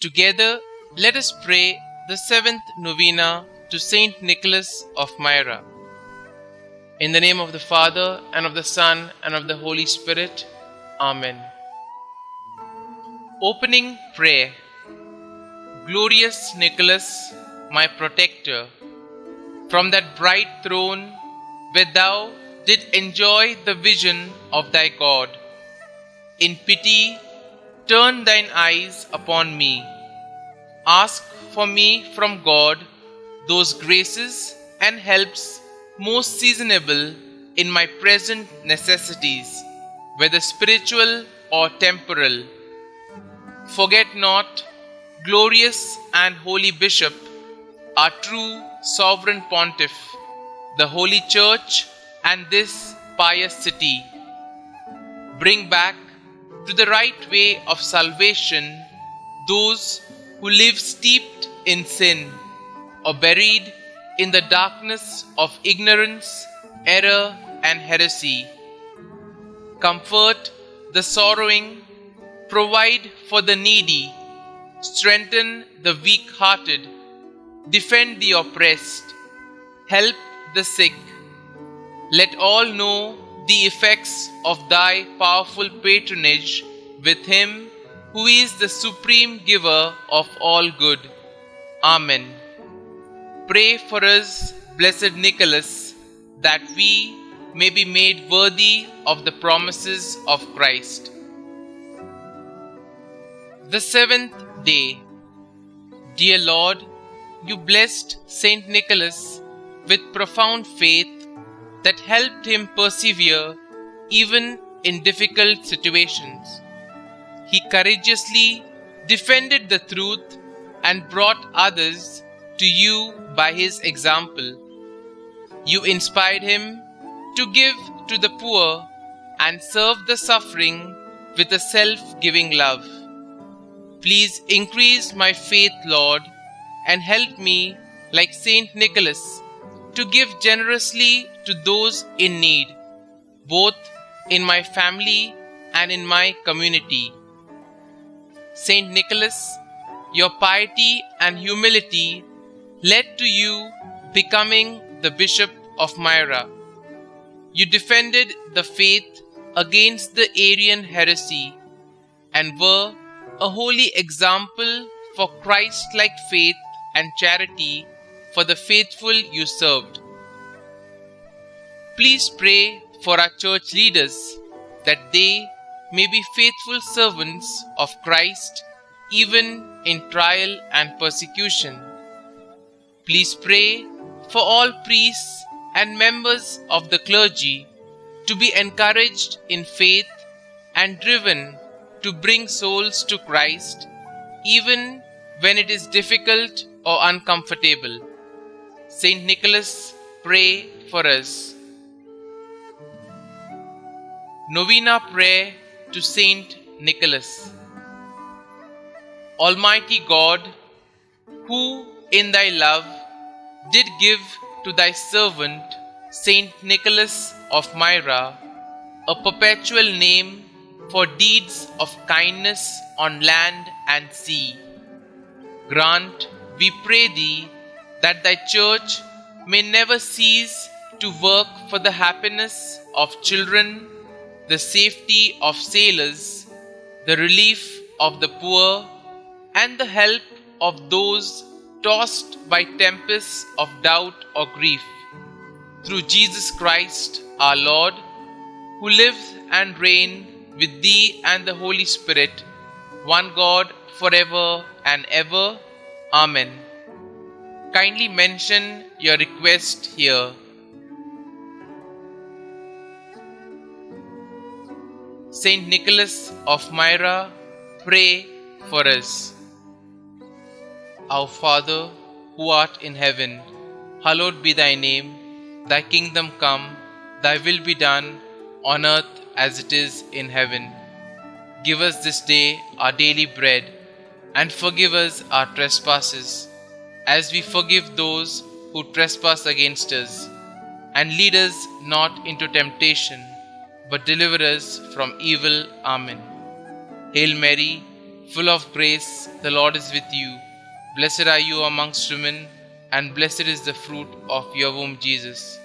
Together, let us pray the seventh novena to St Nicholas of Myra. In the name of the Father, and of the Son, and of the Holy Spirit. Amen. Opening prayer. Glorious Nicholas, my protector, from that bright throne where thou didst enjoy the vision of thy God, in pity turn thine eyes upon me. Ask for me from God those graces and helps most seasonable in my present necessities, whether spiritual or temporal. Forget not, glorious and holy Bishop, our true sovereign pontiff, the Holy Church and this pious city. Bring back to the right way of salvation those who live steeped in sin or buried in the darkness of ignorance, error, and heresy. Comfort the sorrowing, provide for the needy, strengthen the weak-hearted, defend the oppressed, help the sick. Let all know the effects of thy powerful patronage with him who is the supreme giver of all good. Amen. Pray for us, blessed Nicholas, that we may be made worthy of the promises of Christ. The seventh day. Dear Lord, you blessed St. Nicholas with profound faith that helped him persevere even in difficult situations. He courageously defended the truth and brought others to you by his example. You inspired him to give to the poor and serve the suffering with a self-giving love. Please increase my faith, Lord, and help me, like St. Nicholas, to give generously to those in need, both in my family and in my community. St. Nicholas, your piety and humility led to you becoming the Bishop of Myra. You defended the faith against the Arian heresy and were a holy example for Christ-like faith and charity for the faithful you served. Please pray for our church leaders that they may be faithful servants of Christ even in trial and persecution. Please pray for all priests and members of the clergy to be encouraged in faith and driven to bring souls to Christ even when it is difficult or uncomfortable. St. Nicholas, pray for us. Novena prayer to St. Nicholas. Almighty God, who in thy love did give to thy servant St. Nicholas of Myra a perpetual name for deeds of kindness on land and sea, grant, we pray thee, that thy church may never cease to work for the happiness of children, the safety of sailors, the relief of the poor, and the help of those tossed by tempests of doubt or grief. Through Jesus Christ our Lord, who lives and reigns with thee and the Holy Spirit, one God, forever and ever. Amen. Kindly mention your request here. St. Nicholas of Myra, pray for us. Our Father, who art in heaven, hallowed be thy name. Thy kingdom come, thy will be done, on earth as it is in heaven. Give us this day our daily bread, and forgive us our trespasses, as we forgive those who trespass against us. And lead us not into temptation, but deliver us from evil. Amen. Hail Mary, full of grace, the Lord is with you. Blessed are you amongst women, and blessed is the fruit of your womb, Jesus.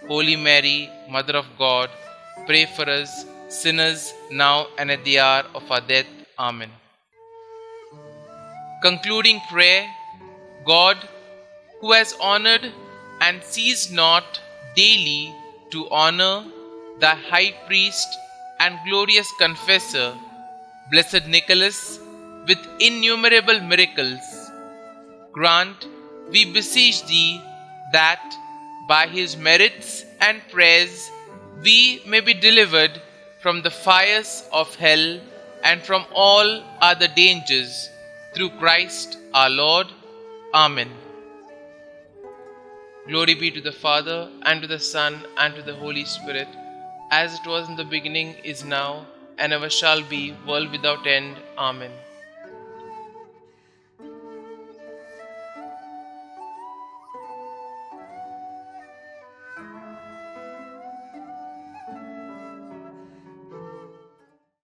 Holy Mary, Mother of God, pray for us sinners now and at the hour of our death. Amen. Concluding prayer. God, who has honored and ceased not daily to honor thy high priest and glorious confessor, Blessed Nicholas, with innumerable miracles, grant, we beseech thee, that by his merits and prayers we may be delivered from the fires of hell and from all other dangers, through Christ our Lord. Amen. Glory be to the Father, and to the Son, and to the Holy Spirit, as it was in the beginning, is now, and ever shall be, world without end. Amen.